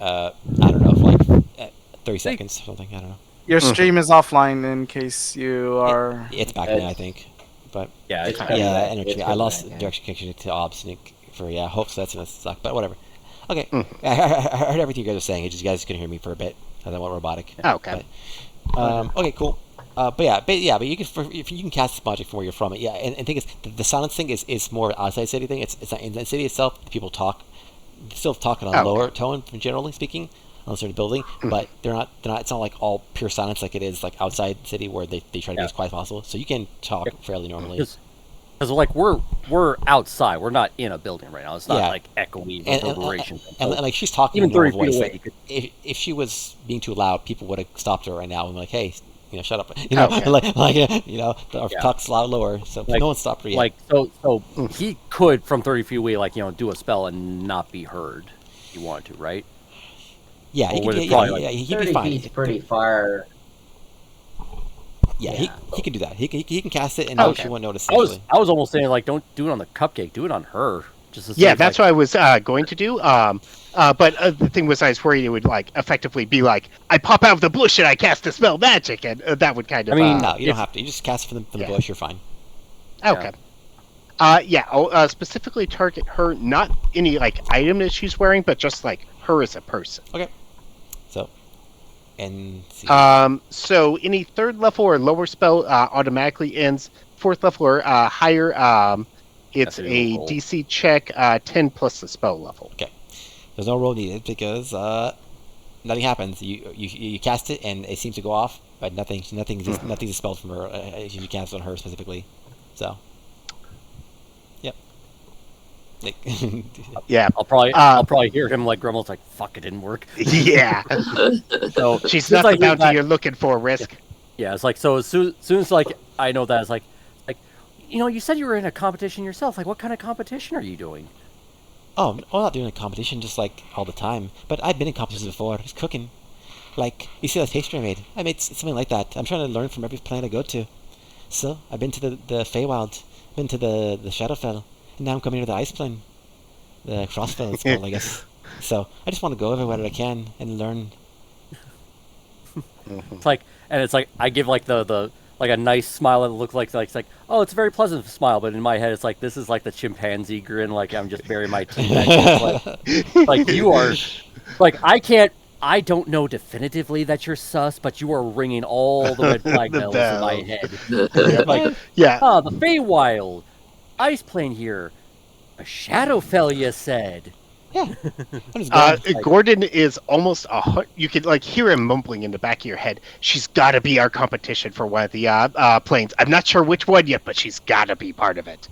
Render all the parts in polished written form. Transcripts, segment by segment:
I don't know, for like 30 seconds or something. I don't know. Your stream is offline in case you are. It's back now, I think. But Yeah, It's it's coming yeah, back. and It's I coming lost back, yeah. direction connection to Obsnick for hopefully that's gonna suck, but whatever. Okay, I heard everything you guys are saying. It's just you guys couldn't hear me for a bit. I went robotic. Oh, okay. But, okay, cool. But you can if you can cast this magic from where you're from. Yeah, and thing is, the silence thing is more outside city thing. It's not in the city itself. People talk, still talk in a lower tone, generally speaking, unless they're in a building. But they're not. It's not like all pure silence like it is like outside the city where they try to be as quiet as possible. So you can talk fairly normally. Because like we're outside, we're not in a building right now. It's not like echoey reverberation. And like she's talking even in a 30 voice. feet away. Like, if she was being too loud, people would have stopped her right now and be like, hey, shut up. Or talk lower. So no one stopped her yet. Like so he could from 30 feet away, like do a spell and not be heard. If he wanted to, right? Yeah, he'd be 30 fine. feet's pretty far. Yeah, he can do that. He can cast it, and she won't notice. I was almost saying like, don't do it on the cupcake, do it on her. That's what I was going to do. But the thing was, I was worried it would like effectively be like I pop out of the bush and I cast a spell magic, and that would kind of. I mean, no, you don't have to. You just cast from the bush. You're fine. Okay. I'll specifically target her, not any like item that she's wearing, but just like her as a person. Okay. So. And so any third level or lower spell automatically ends. Fourth level or higher, it's a DC check 10 plus the spell level. Okay, there's no roll needed because nothing happens. You cast it and it seems to go off, but nothing's dispelled from her. You cast it on her specifically, so yep. Yeah, I'll probably hear him like grumble. It's like, fuck, it didn't work. Yeah. So she's not the bounty you're looking for, Risk. Yeah, it's like, so as soon as like I know that, it's like you said you were in a competition yourself. Like, what kind of competition are you doing? Oh, I'm not doing a competition just like all the time. But I've been in competitions before. Just cooking. Like, you see that pastry I made? I made something like that. I'm trying to learn from every planet I go to. So, I've been to the Feywild, been to the Shadowfell, and now I'm coming to the Ice Plane. The Frostfell, it's called, I guess. So, I just want to go everywhere that I can and learn. It's like, I give like the like a nice smile and look like it's like, oh, it's a very pleasant smile, but in my head it's like, this is like the chimpanzee grin, like I'm just burying my teeth back. Like you are, like I don't know definitively that you're sus, but you are ringing all the red flag bells in my head. Like, the Feywild, Ice Plane here, a Shadowfell, you said. Yeah. Gordon is almost you could like hear him mumbling in the back of your head. She's got to be our competition for one of the planes. I'm not sure which one yet, but she's got to be part of it.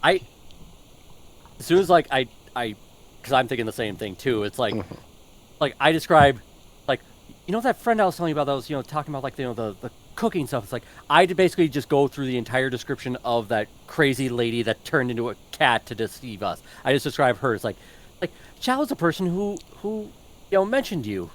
As soon as like I because I'm thinking the same thing too. It's like like I describe like that friend I was telling you about that was talking about like the cooking stuff. It's like I basically just go through the entire description of that crazy lady that turned into a cat to deceive us. I just describe her as like Chow's a person who mentioned you.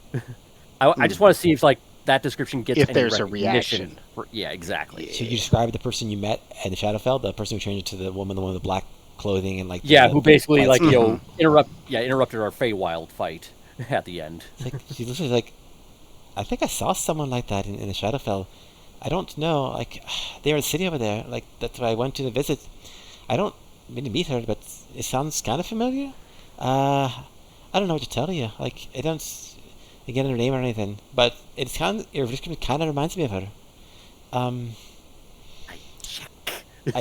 I just want to see if like that description gets if any there's a reaction. Yeah, exactly. So you describe the person you met in the Shadowfell, the person who changed into the woman with the black clothing and like who basically like interrupted our Feywild fight at the end. It's like she literally like, I think I saw someone like that in the Shadowfell. I don't know, like they're in the city over there. Like that's where I went to visit. I don't really meet her, but it sounds kind of familiar. I don't know what to tell you. Like I don't get her name or anything, but your description kind of reminds me of her. I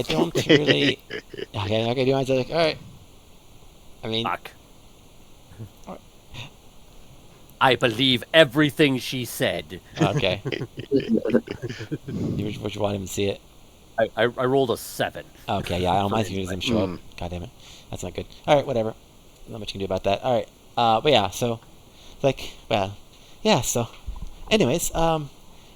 don't really. Okay. Do I say like, all right? I mean, fuck. I believe everything she said. Okay. Would you want him to see it? I rolled a 7. Okay, yeah, I don't mind seeing him show up. God damn it, that's not good. All right, whatever. Not much you can do about that. All right, but yeah, so like, well, yeah. So, anyways,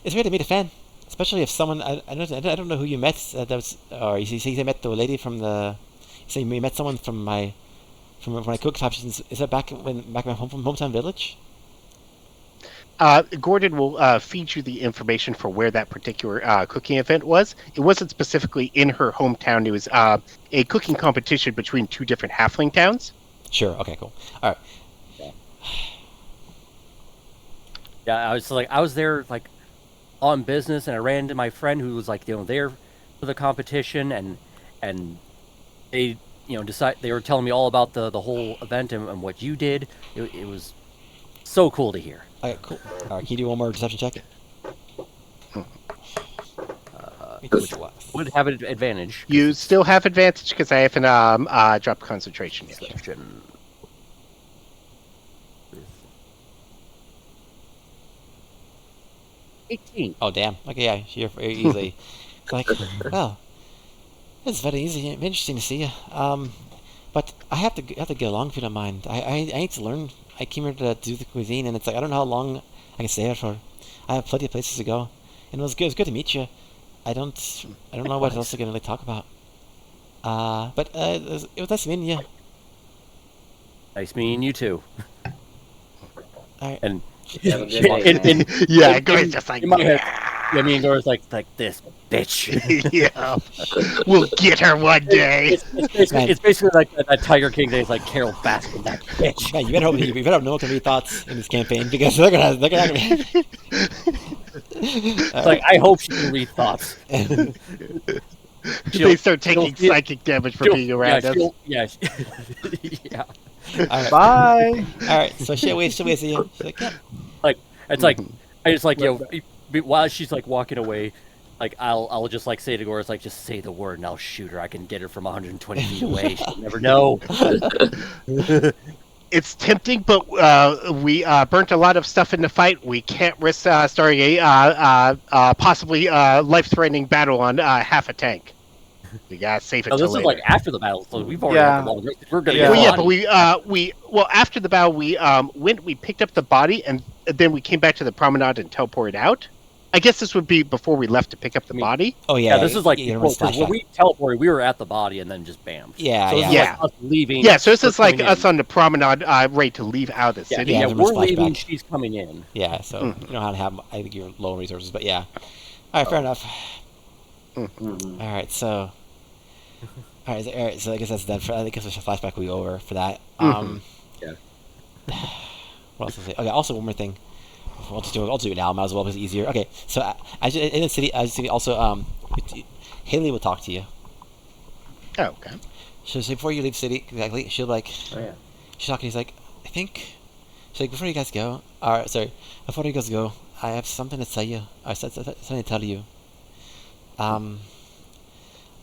it's great to meet a fan, especially if someone I don't know who you met. That was, or you say you met the lady from the. You say you met someone from when I cooked options. Is that back in my hometown village? Gordon will feed you the information for where that particular cooking event was. It wasn't specifically in her hometown. It was a cooking competition between two different halfling towns. Sure. Okay. Cool. All right. Yeah, I was there like on business, and I ran into my friend who was like there for the competition, and they they were telling me all about the whole event and what you did. It was so cool to hear. All right, cool. All right, can you do one more deception check? Which was? Would have an advantage. You still have advantage because I haven't dropped concentration yet. Deception. 18. Oh damn. Okay, yeah, you're very easily. Like, well, it's very easy. Interesting to see you. But I have to get along if you don't mind. I need to learn. I came here to do the cuisine, and it's like I don't know how long I can stay here for. I have plenty of places to go, and it was good. It was good to meet you. I don't know what else we're gonna really talk about. But it was nice meeting you. Nice meeting you too. All right. And Have a good day. Yeah, Gore's just like, in my head, yeah. yeah, me and Dora's like this bitch. Yeah. We'll get her one day. It's basically like that Tiger King days, like Carol Baskin, that bitch. Man, you better have no one can read thoughts in this campaign because they're gonna. It's like I hope she can read thoughts. They start taking psychic damage for being around us. Yeah. Yeah. All right. Bye. All right. So she'll wait to you. She's like, yeah. Like it's like I just like while she's like walking away, like I'll just like say to Gore, it's like just say the word and I'll shoot her. I can get her from 120 feet away. She'll never know. It's tempting, but we burnt a lot of stuff in the fight. We can't risk starting a possibly life-threatening battle on half a tank. We gotta save it No, till this later. is like after the battle, so we've already Yeah. had the long rest. We're gonna Yeah. get Well, yeah, body. but we after the battle we picked up the body and then we came back to the promenade and teleported out. I guess this would be before we left to pick up the body. Oh yeah. Yeah, this is like you know, before, 'cause when flashback. we teleported, we were at the body and then just bam. Yeah, So this is yeah. like us leaving. Yeah, so this is we're like coming us in. on the promenade, ready to leave out of the Yeah, city. yeah, Yeah, we're flashback. leaving. She's coming in. Yeah. So you know how to have. I think you're low on resources, but yeah. All right. Fair enough. Mhm. All right. So. All right. So I guess that's done. I guess the flashback will be over for that. Yeah. What else to say? Okay. Also, one more thing. I'll do it now. Might as well because it's easier. Okay. So in the city, also Haley will talk to you. Oh, okay. She'll say before you leave city, exactly. She'll like. Oh yeah. She's talking. He's like, I think. She's like, before you guys go. Sorry. Before you guys go, I have something to tell you. Something to tell you. I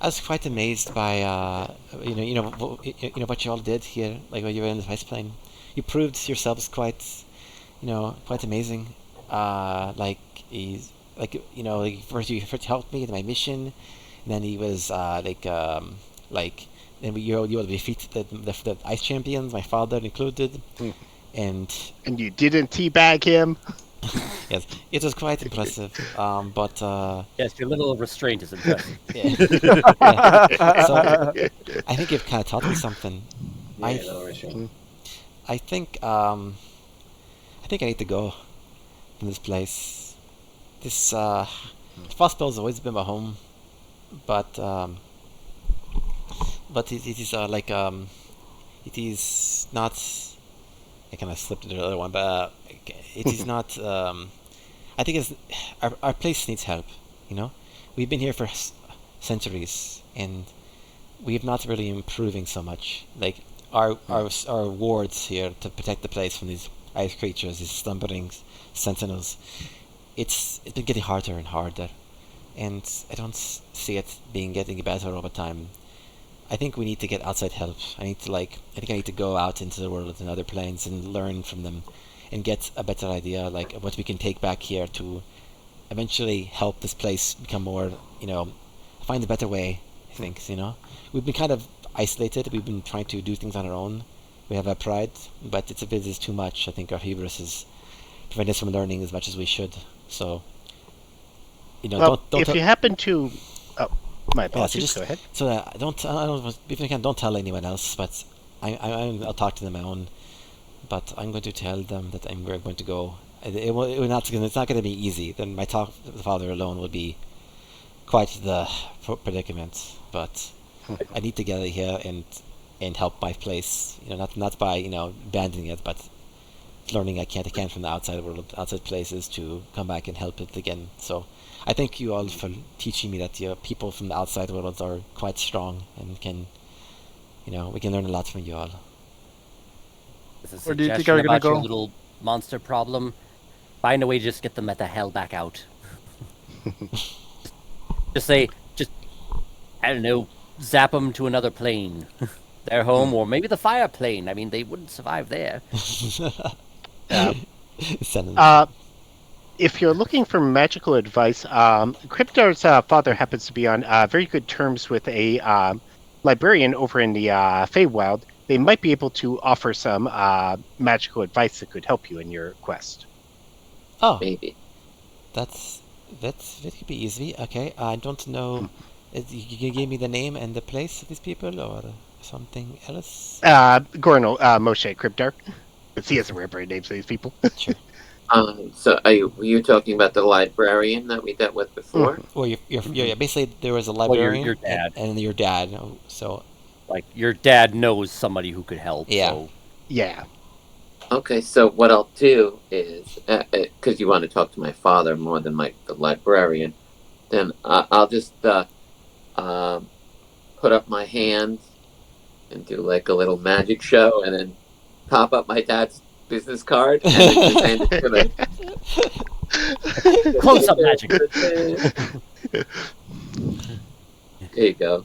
was quite amazed by what you all did here, like when you were in the spice plane. You proved yourselves quite amazing. Like he's like first you helped me in my mission, and then he was then you will defeat the ice champions, my father included, and And you didn't teabag him. yes, it was quite impressive. But Yes, your little restraint is impressive. yeah. Yeah. So I think you've kind of taught me something. Yeah, no, right, sure. I think I need to go from this place. This Fossbell has always been my home, but it is it is not. I kind of slipped into the other one, but it is not. I think it's our place needs help. You know, we've been here for centuries, and we've not really improving so much. Like our wards here to protect the place from these ice creatures, these slumbering sentinels. It's been getting harder and harder, and I don't see it getting better over time. I think we need to get outside help. I think I need to go out into the world and other planes and learn from them, and get a better idea like of what we can take back here to eventually help this place become more, find a better way. I think we've been kind of isolated. We've been trying to do things on our own. We have our pride, but it's too much. I think our hubris is preventing us from learning as much as we should. So, Well, don't if you happen to, my yeah, so apologies. just Go ahead. so that if you can, don't tell anyone else. But I'll talk to them on my own. But I'm going to tell them that we're going to go. It's not going to be easy. Then my talk with the father alone will be quite the predicament. But I need to get out of here and help my place. Not by abandoning it, but learning I can from the outside world, outside places to come back and help it again. So I thank you all for teaching me that people from the outside world are quite strong and can, we can learn a lot from you all. This is a Where do you think suggestion are gonna about your go? little monster problem. Find a way to just get them the hell back out. just say, I don't know, zap them to another plane. Their home, or maybe the fire plane. I mean, they wouldn't survive there. Send them. If you're looking for magical advice, Cryptar's father happens to be on very good terms with a librarian over in the Feywild. They might be able to offer some magical advice that could help you in your quest. Oh, Maybe. that could be easy. Okay, I don't know. You give me the name and the place of these people, or something else? Gornal Moshe Cryptar. He has a rare names for these people. Sure. So were you talking about the librarian that we dealt with before? Well, basically there was a librarian your dad. and your dad. So Like, your dad knows somebody who could help. Yeah. So Yeah. Okay, so what I'll do is, because you want to talk to my father more than the librarian, then I'll just put up my hand and do like a little magic show, and then pop up my dad's business card and then just hand it to him. close-up magic. There you go.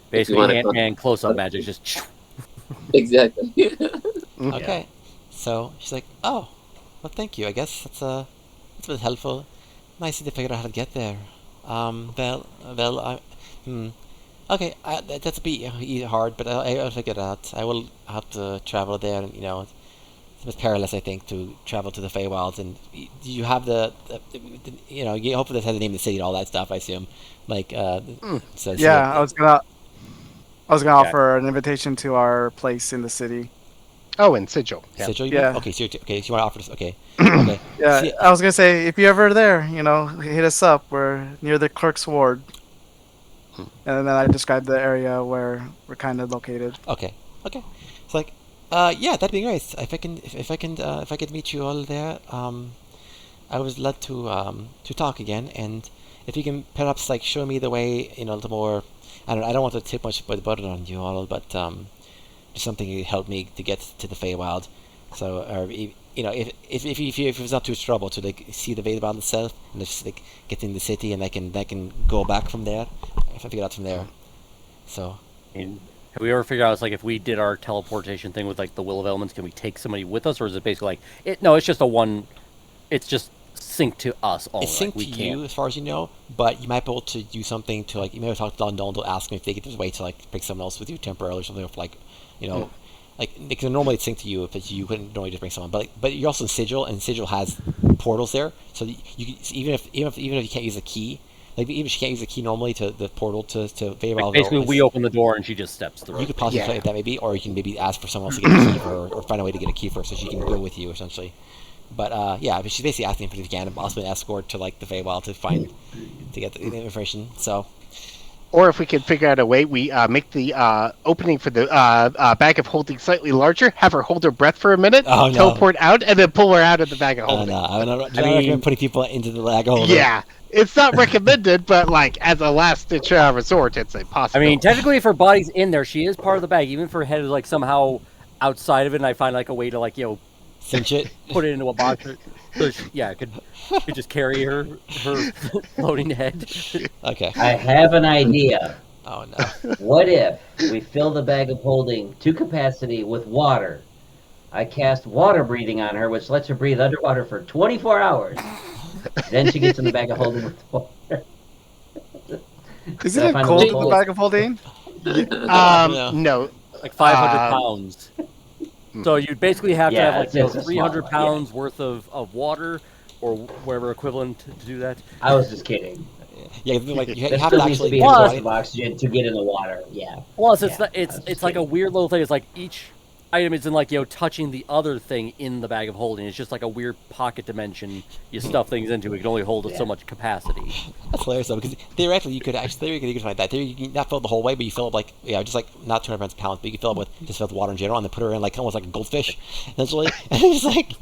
Basically, wanna- Ant-Man close-up magic. Just Exactly. okay, so she's like, oh, well, thank you. I guess that's a bit helpful. Nice to figure out how to get there. Okay, that's a bit hard, but I'll figure it out. I will have to travel there, and it's a bit perilous, I think, to travel to the Feywilds. And do you have you hopefully this has the name of the city and all that stuff, I assume. Like, so Yeah, I was gonna Yeah. offer an invitation to our place in the city. Oh, and Sigil. Sigil, Yeah. Okay, so so you want to offer this? Okay. Okay. Yeah, See- I was gonna say if you're ever there, hit us up. We're near the clerk's ward. And then I described the area where we're kind of located. Okay. It's like, yeah, that'd be nice. If I could meet you all there, I would love to talk again. And if you can perhaps like show me the way, a little more. I don't want to take much of the burden on you all, but just something to help me to get to the Feywild. So, or if it's not too trouble to like see the Feywild itself and just like get in the city, and I can go back from there. If I figure out from there. So. And have we ever figured out, it's like, if we did our teleportation thing with like the Will of Elements, can we take somebody with us, or is it basically like it's just it's just synced to us only. It's synced we to can't. you as far as you know, but you might be able to do something to like you may talk to Don Don to ask them if they get there's a way to like bring someone else with you temporarily or something, if like like because normally it's synced to you if you couldn't normally just bring someone, but you're also in Sigil, and Sigil has portals there, so even if you can't use a key. Like, even if she can't use the key normally to the portal to Feywild. Basically, we open the door and she just steps through. You could possibly play it that maybe, or you can maybe ask for someone else to get a key for her, or find a way to get a key for her so she can go with you essentially. But but she's basically asking if you can possibly an escort to like the Feywild to get the information. So. Or if we could figure out a way, we make the opening for the bag of holding slightly larger, have her hold her breath for a minute, teleport out, and then pull her out of the bag of holding. No, I don't recommend putting people into the bag of holding. Yeah, it's not recommended, but like as a last-ditch resort, it's a possibility. I mean, technically, if her body's in there, she is part of the bag. Even if her head is like somehow outside of it, and I find like a way to like cinch it, put it into a box. So could just carry her floating head. Okay. I have an idea. Oh no. What if we fill the bag of holding to capacity with water? I cast water breathing on her, which lets her breathe underwater for 24 hours. Then she gets in the bag of holding with water. Isn't it cold in the bag of holding? No. Like 500 pounds. So you'd basically have to have like 300 pounds worth of water, or whatever equivalent to do that. I was just kidding. Yeah, like you There have still to needs to actually be a source of oxygen to get in the water. Yeah. Plus, Yeah, it's like a weird little thing. It's like each item isn't like, touching the other thing in the bag of holding. It's just like a weird pocket dimension you stuff things into. It can only hold so much capacity. That's hilarious though, because theoretically you could find that. You can not fill it the whole way, but you fill it like just like not 200 pounds, but you can fill it with just fill it with water in general, and then put her in like almost like a goldfish, essentially. And it's like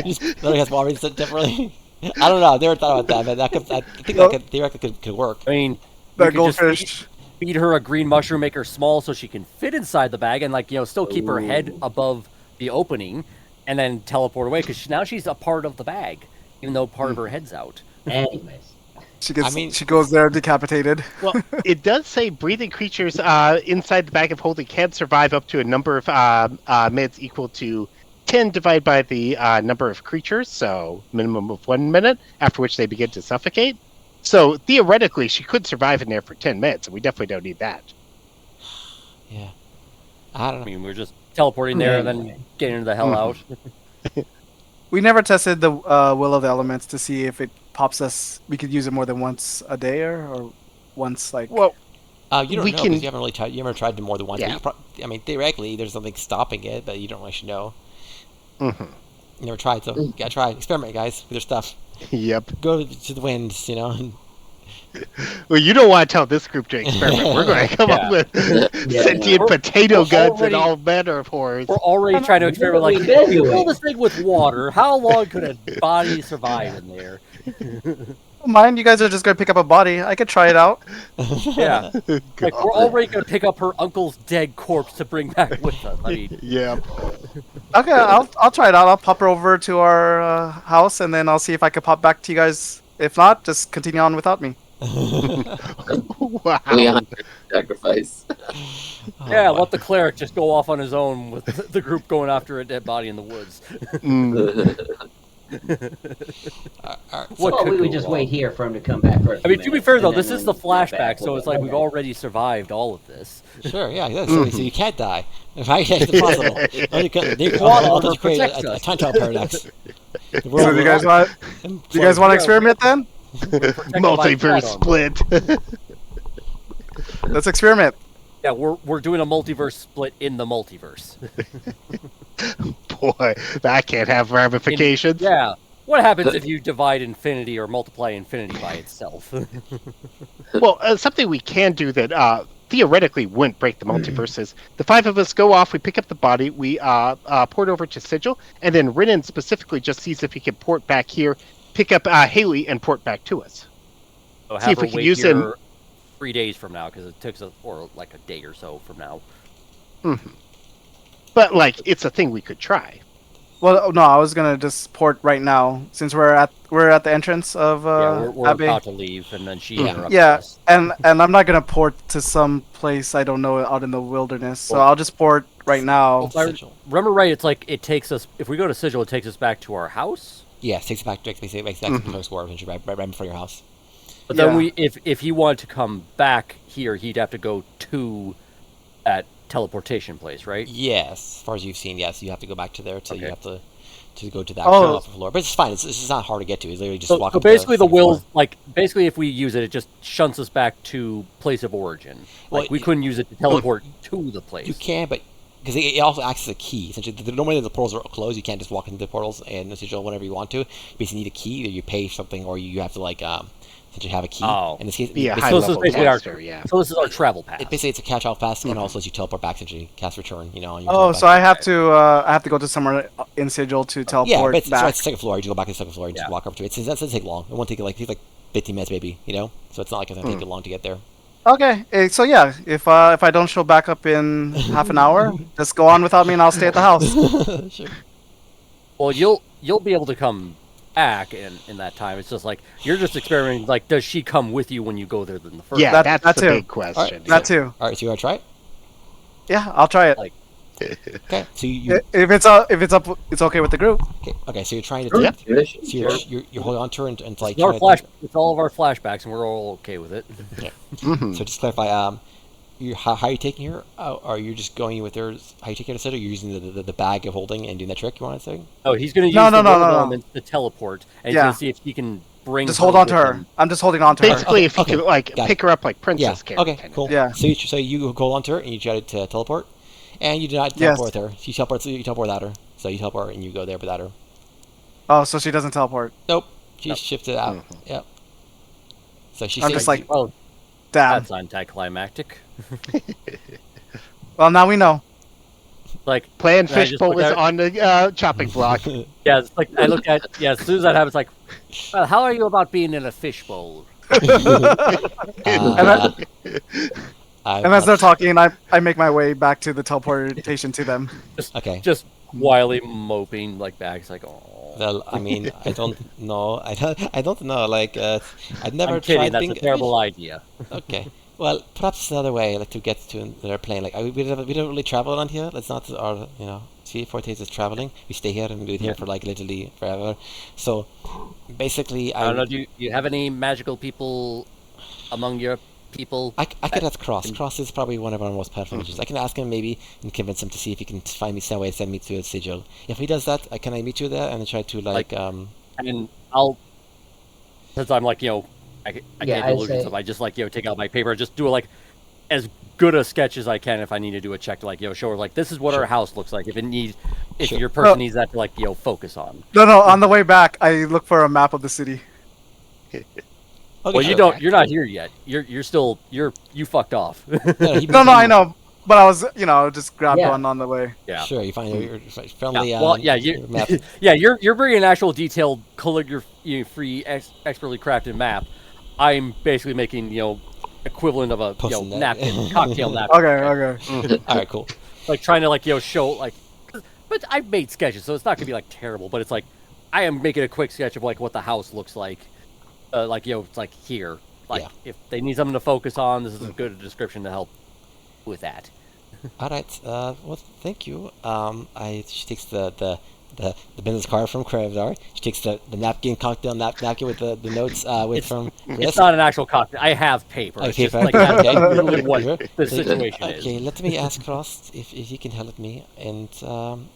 just literally has water differently. I don't know. I've never thought about that, but I think that theoretically could work. I mean, That goldfish. Feed her a green mushroom, make her small so she can fit inside the bag, and still keep her head above the opening, and then teleport away because now she's a part of the bag, even though part of her head's out. Anyways. She goes there decapitated. Well, it does say breathing creatures inside the bag of holding can survive up to a number of minutes equal to 10 divided by the number of creatures, so minimum of 1 minute, after which they begin to suffocate. So theoretically, she could survive in there for 10 minutes, and we definitely don't need that. Yeah. I don't know. I mean, we're just teleporting there and then getting the hell out. We never tested the will of the elements to see if it pops us. We could use it more than once a day or once like. Well, you don't know because you haven't really tried. You haven't tried it more than once. Yeah. But I mean, theoretically, there's something stopping it, but you don't actually know. Mm-hmm. You never tried, so you gotta try. Experiment, guys, with your stuff. Yep. Go to the winds, and Well, you don't want to tell this group to experiment. We're going to come up with sentient potato guns and all manner of horrors. We're already trying to experiment. Like, We've been you fill doing. this thing with water. How long could a body survive in there? Mine, you guys are just gonna pick up a body. I could try it out. Yeah. Like, we're already going to pick up her uncle's dead corpse to bring back with us. I mean, Yep. Okay, I'll try it out. I'll pop her over to our house, and then I'll see if I can pop back to you guys. If not, just continue on without me. Wow. Leon sacrifice. yeah, let the cleric just go off on his own with the group going after a dead body in the woods. What Well, could we go would just wrong? wait here for him to come back first. I mean, to be fair though, this is the flashback, so it's like we've already survived all of this. Sure, yeah. So you can't die. Right? It's impossible. I'll just create a time travel paradox. So do you guys want? Do you guys want to experiment then? Multiverse split. Let's experiment. Yeah, we're doing a multiverse split in the multiverse. Boy, that can't have ramifications. Yeah. What happens if you divide infinity or multiply infinity by itself? Well, something we can do that theoretically wouldn't break the multiverse is the five of us go off, we pick up the body, we port over to Sigil, and then Rinnan specifically just sees if he can port back here, pick up Haley, and port back to us. So See have if her we can wait use here him. 3 days from now, because it takes or like a day or so from now. But, like, it's a thing we could try. Well, no, I was gonna just port right now since we're at the entrance of We're Abbey. about to leave, and then she interrupts Yeah, us. and I'm not gonna port to some place I don't know out in the wilderness, so I'll just port right now. If I Sigil. remember right, it's like it takes us. If we go to Sigil, it takes us back to our house. Yeah, takes it back to the first war, right before your house. But then Yeah. if he wanted to come back here, he'd have to go to that teleportation place, right? Yes, as far as you've seen, yes, you have to go back to there. You Okay. have to go to that Oh. floor. But it's fine. It's just not hard to get to. It's literally just So, walk so up basically, the second floor. will, like, basically, if we use it, it just shunts us back to place of origin. Well, Like, we couldn't use it to teleport to the place. You can, but because it also acts as a key. Essentially, normally the portals are closed. You can't just walk into the portals and Sigil whenever you want to. You basically need a key. Either you pay something, or you have to essentially have a key. Oh. In this case, Be a basically- high So this is level basically our- caster, yeah. So this is our travel path. basically it's a catch-all pass, and also lets you teleport back. Essentially, cast return. On your Oh, turn so back. I have to go to somewhere in Sigil to Yeah, teleport but it's back. right, second floor. You just go back to the second floor and just Yeah. walk up to it. That doesn't take long. It won't take you like 15 minutes, maybe. So it's not like it's gonna take you long to get there. Okay, so yeah, if I don't show back up in half an hour, just go on without me and I'll stay at the house. Sure. Well, you'll be able to come back in that time. It's just like you're just experimenting. Like, does she come with you when you go there? Than the first? Yeah, That that's the too. big question. That too. All right, so you want to try it? Yeah, I'll try it. Like- Okay. So you If it's okay with the group. okay. So you're trying to. Yep. So you're holding on to her and like. It's, our trying to- it's all of our flashbacks, and we're all okay with it. Mhm. So just to clarify, how are you taking her? Are you just going with her? How you taking her to sit? Or are you using the bag of holding and doing that trick? You want to say? Oh, he's going to use No, the no, will no, no. element to teleport, and he's Yeah. going to see if he can bring. Just hold on to with her. him. I'm just holding on to her. Basically, if you Okay, could, like, got pick her up like Princess Yeah. Carrie. Okay. kind of Cool. thing. Yeah. So you hold on to her and you try to teleport, And you do not Yes. teleport her. She teleports. You teleport without her. So you teleport and you go there without her. Oh, so she doesn't teleport. Nope. She's Nope. shifted out. Yep. So she I'm stays. just like, Well, damn. that's anticlimactic. Well, now we know. Like, Plan I just fishbowl looked is at- on the chopping block. yeah, it's like I looked at as soon as that happens, like, well, how are you about being in a fishbowl? Uh, I'm And as not- they're talking, I make my way back to the teleportation to them. Okay. Just wildly moping like back. It's like, oh, Well, I mean, I don't know. I don't know. Like, I've never I'm kidding. tried That's being a terrible idea. Okay. Well, perhaps another way, like, to get to another plane. Like, we don't really travel around here. Let's not, or see, Fortes is traveling. We stay here and do it here for like literally forever. So, basically, I don't know. Do you have any magical people among your people? I could ask Cross. Cross is probably one of our most powerful magicians. I can ask him maybe and convince him to see if he can find me some way, send me to a sigil. If he does that, can I meet you there and try to And I'll, since I'm like, I Yeah, can't I'd do illusion say- stuff. I just like, take out my paper, just do like as good a sketch as I can if I need to do a check to like, show her like this is what Sure. our house looks like. If Sure. your person Well- needs that to like, focus on. No, on the way back, I look for a map of the city. Okay, Well, you sure. don't. You're not here yet. You're still. You fucked off. No, I know. But I was, just grabbed Yeah. one on the way. Yeah. Sure, you find your friendly. Yeah, well, yeah, your map. you're bringing an actual detailed calligraphy-free, expertly crafted map. I'm basically making equivalent of a Post-it note. napkin, cocktail napkin. Okay. All right, cool. Like trying to like show like, but I've made sketches, so it's not gonna be like terrible. But it's like I am making a quick sketch of like what the house looks like. It's like here. Like Yeah. if they need something to focus on, this is a good description to help with that. All right. Well, thank you. She takes the business card from Krevdar. She takes the napkin, cocktail napkin with the notes from Chris. It's not an actual cocktail. I have paper. It's Okay, just fair. like that's Okay. literally what Sure. the situation is. Okay, let me ask Frost if he can help me, and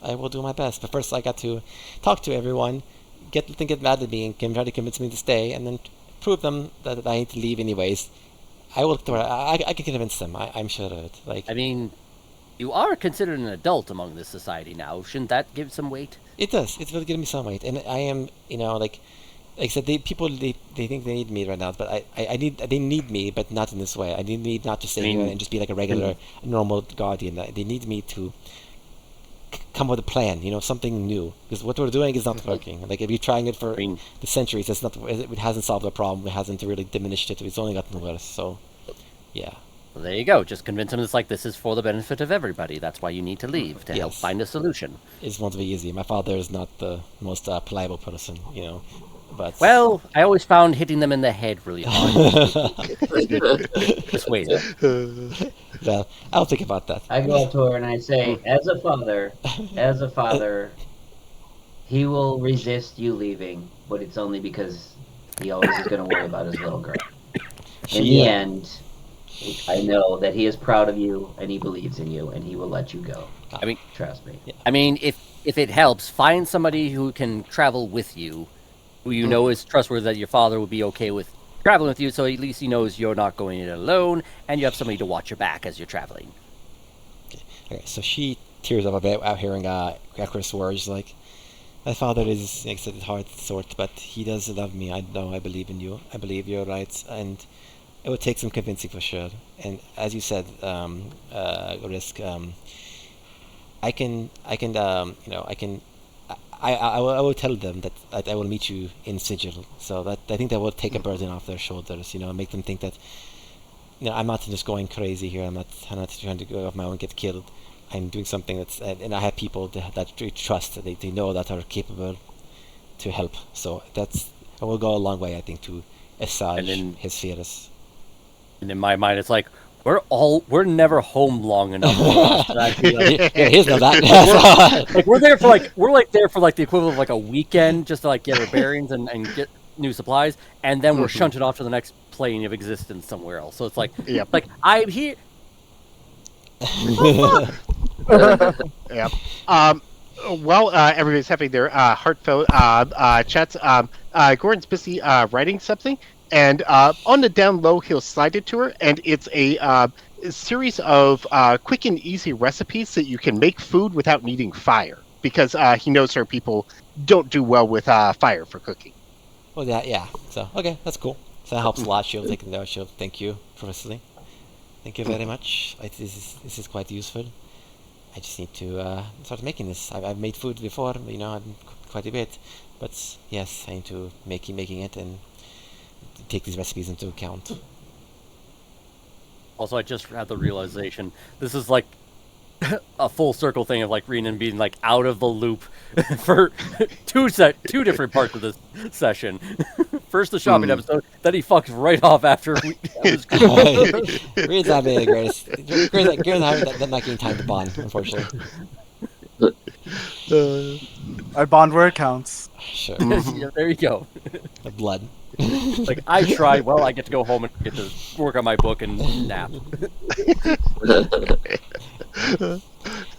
I will do my best. But first, I got to talk to everyone, get them to get mad at me, and try to convince me to stay, and then prove them that I need to leave anyways. I will. I can convince them. I'm sure of it. Like, I mean, you are considered an adult among this society now. Shouldn't that give some weight? it does. It's really giving me some weight, and I am. Like I said, people they think they need me right now, but they need me, but not in this way. I need not to stay here and just be like a regular, normal guardian. They need me to come with a plan, something new. Because what we're doing is not working. Like if you're trying it for the centuries, it hasn't solved the problem. It hasn't really diminished it. It's only gotten worse. So, yeah. Well, there you go. Just convince them it's like this is for the benefit of everybody. That's why you need to leave to help Yes. find a solution. It won't be easy. My father is not the most pliable person, But Well, I always found hitting them in the head really hard. Just wait. well, I'll think about that. I go up to her and I say, as a father, he will resist you leaving, but it's only because he always is going to worry about his little girl. In the end, I know that he is proud of you and he believes in you and he will let you go. I mean, Trust me. I mean, if it helps, find somebody who can travel with you, who you know is trustworthy, that your father would be okay with traveling with you, so at least he knows you're not going in alone, and you have somebody to watch your back as you're traveling. Okay, so she tears up a bit out hearing Chris' words. Like, my father is, like I said, hard sort, but he does love me. I know. I believe in you. I believe you're right, and it would take some convincing for sure. And as you said, Risk. I will tell them that I will meet you in Sigil. So that I think that will take a burden off their shoulders. Make them think that I'm not just going crazy here. I'm not trying to go off my own and get killed. I'm doing something that's and I have people that we trust. They know that are capable to help. So I will go a long way, I think, to assuage his fears. And in my mind, it's like we're never home long enough for us to actually, like, Here's no that. like we're there for the equivalent of like a weekend just to like get our bearings and get new supplies, and then we're shunted off to the next plane of existence somewhere else. So it's like, like I'm here. Yep. While everybody's having their heartfelt chats, Gordon's busy writing something, and on the down low, he'll slide it to her, and it's a a series of quick and easy recipes that you can make food without needing fire, because he knows certain people don't do well with fire for cooking. Well, yeah. So, okay, that's cool. So that helps a lot. She'll take the note. She'll thank you profusely. Thank you very much. This is quite useful. I just need to start making this. I've made food before, I've cooked quite a bit. But yes, I need to making it and take these recipes into account. Also, I just had the realization this is like a full circle thing of like Renan being like out of the loop for two different parts of this session. First the shopping episode, then he fucks right off after we Reed's not being the greatest. Greg's not getting time to bond, unfortunately. I bond where it counts. Sure. Yeah, there you go. The blood. Like I try, well, I get to go home and get to work on my book and nap.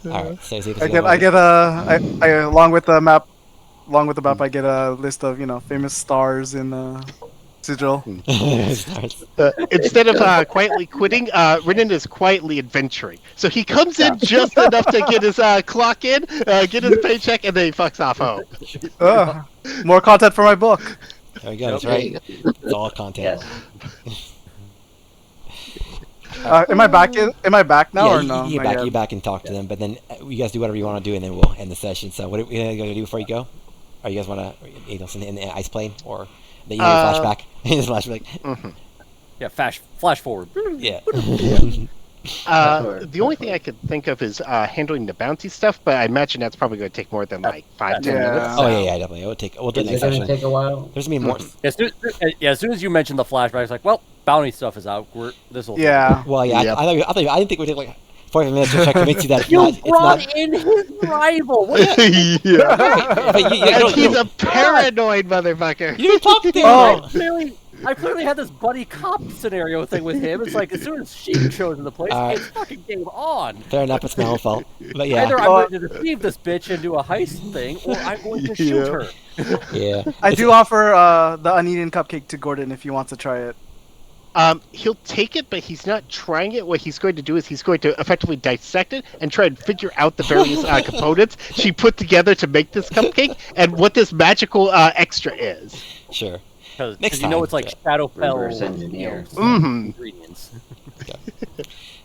Alright, so I along with the map, I get a list of famous stars in Sigil. Instead of quietly quitting, Renan is quietly adventuring. So he comes in just enough to get his clock in, get his paycheck, and then he fucks off home. More content for my book. There we go, that's right. It's all content. Yes. Am I back now or no? You Not yet. back and talk to them, but then you guys do whatever you want to do, and then we'll end the session. So what are you going to do before you go? Or you guys want to send in the ice plane, or the flashback? Flashback. Yeah, flash forward. Yeah. The only thing I could think of is handling the bounty stuff, but I imagine that's probably going to take more than like 5-10 minutes. Oh yeah, definitely. We'll do it Is next it going session. to take a while? There's gonna be more. As soon as you mentioned the flashback, it's like, well, bounty stuff is out. This will. Yeah. Well, yeah. Yep. I didn't think we'd take like 45 minutes to try to convince you that You it's brought not. in his rival. What Yeah. But you And don't- he's a paranoid motherfucker. You didn't talk to him. I clearly had this buddy cop scenario thing with him. It's like as soon as she shows in the place, Alright. it's fucking game on. Fair enough. It's my own fault. But yeah. Either I'm going to deceive this bitch and do a heist thing, or I'm going to shoot her. Yeah. I do offer the uneaten cupcake to Gordon if he wants to try it. He'll take it, but he's not trying it. What he's going to do is he's going to effectively dissect it and try and figure out the various components she put together to make this cupcake and what this magical extra is. Sure. Because Next you know time, it's like yeah. Shadowfell Reverse engineer. ingredients.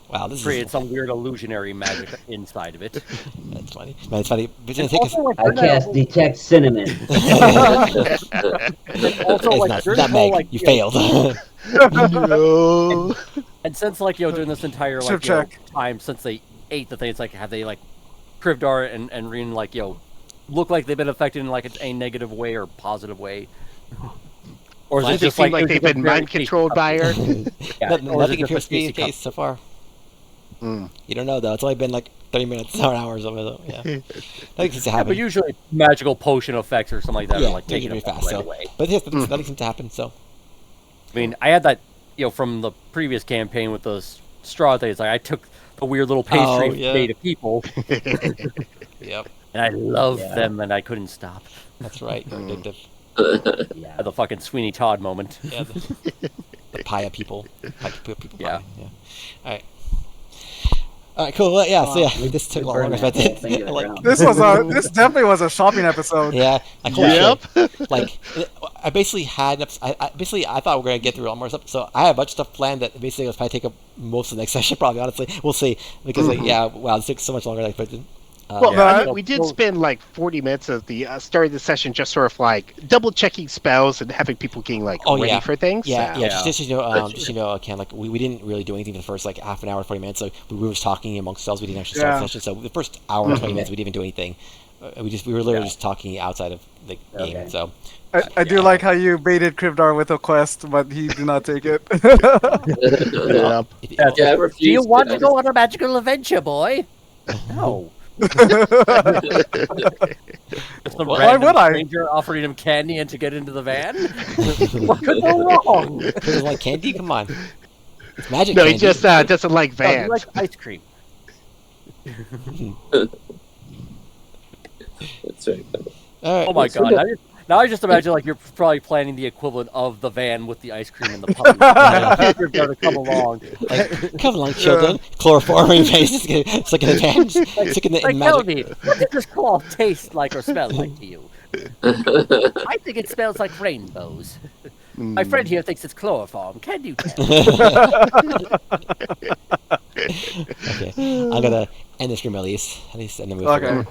Wow, this Create is some weird illusionary magic inside of it. that's funny. Man, it's funny. But it's gonna It's take us. also like, I cast detect cinnamon. also It's like not there's that no, Meg. like, You know, failed. No. And since like during this entire Sure, like you know, check. time since they ate the thing, it's like have they like Krivdar and Reen like look like they've been affected in like a negative way or positive way? Or is Does it it just seem like like they've been mind controlled by her? Yeah, Nothing or is it just appears to be the a tasty case so far. Mm. You don't know though. It's only been like 30 minutes or hours of it. Yeah. I think it's But happening. usually magical potion effects or something like that Yeah, are like they taken can be effect fast. right So, away. but yes, nothing seems to happen. So I mean, I had that from the previous campaign with those straw things. Like I took the weird little pastry yeah. made of people, yep, and I loved Yeah. them, and I couldn't stop. that's right. Addictive. Yeah. At the fucking Sweeney Todd moment. Yeah, the Paya people. People. Yeah. Yeah. All right. All right. Cool. Well, yeah. So yeah, this took a lot longer than I Burn that whole thing to expected. the Like, ground. This definitely was a shopping episode. yeah. Like, holy Yep. shit. Like, I basically had. I thought we were gonna get through all more stuff. So I had a bunch of stuff planned that basically was probably take up most of the next session. Probably, honestly, we'll see. Because like, yeah, wow, this took so much longer than I expected. Well, Yeah. we did spend like 40 minutes of the start of the session just sort of like double checking spells and having people getting like Oh, ready yeah. for things. Yeah, So- yeah. Just you know, Ken. Like we didn't really do anything for the first like half an hour, 40 minutes. So we were just talking amongst ourselves. We didn't actually start the Yeah. session. So the first hour, 20 minutes, we didn't even do anything. We were literally just talking outside of the game. Okay. So I do like how you baited Krivdar with a quest, but he did not take it. Yeah. if- That's- Yeah, I Do refuse. you want to go on a magical adventure, boy? No. Just some Why random would I? stranger offering him candy and to get into the van? What could go wrong? Because like candy, come on. It's magic No, candy. he just doesn't like No, he vans. likes ice cream. That's right. All right. Oh my god! Now I just imagine like you're probably planning the equivalent of the van with the ice cream and the puppy. You're going to come along. Like, come along, children. Chloroform in your face. It's like an advantage. It's like in Like, magic. tell me, what does this cloth taste like or smell like to you? I think it smells like rainbows. My friend here thinks it's chloroform. Can you tell? Okay, I'm gonna end the stream at least, and then move Okay. forward.